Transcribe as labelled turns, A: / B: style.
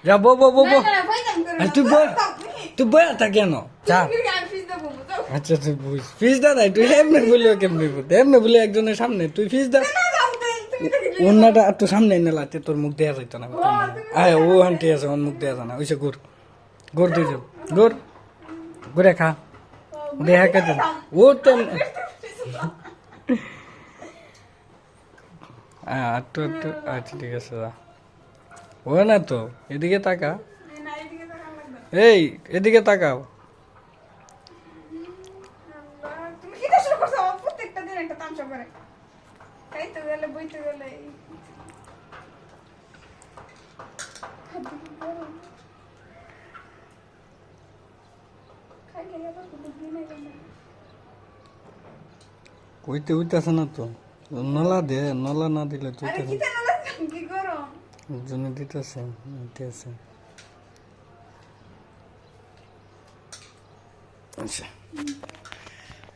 A: যা বো বো বো বো
B: না, ফাইজাম করে না।
A: তুই বল
B: যাও,
A: তুই বল তা কেন যা
B: তুমি কি আর ফিস দেবো? যাও।
A: আচ্ছা তুই বুঝ ফিস দাদা তুই এমনি বলিও কেমনি এমনি বলে একজনের সামনে তুই ফিস দা
B: না, যাও, তুমি তো কি-
A: অন্যটা একটু সামনে এনে লাতে তোর মুখ দেয়া যাইতো না
B: তুমি
A: আয় ও আন্টি আছে ওর মুখ দেয়া যায় না ওইসে গোর গোর দিয়ে যাও গোর গোরে খা দেহা কেটে ও তো একটু একটু আচ্ছা ঠিক আছে যা ও না তো এদিকে তাকা
B: না, এদিকে তাকান লাগবে।
A: এই এদিকে তাকাও
B: আল্লাহ, তুমি কি শুরু করছো? আমার প্রত্যেকটা দিন একটা তামসা করে। খাইতে গেলে, বইতে গেলে। খাই খেলে আবার কোনো দিন এলো না।
A: কইতে উইতেছে না তো নলা দে নলা না দিলে তুই
B: আরে কি জানো না, কি গরম?
A: জন্য দিতেছে দিতেছে আচ্ছা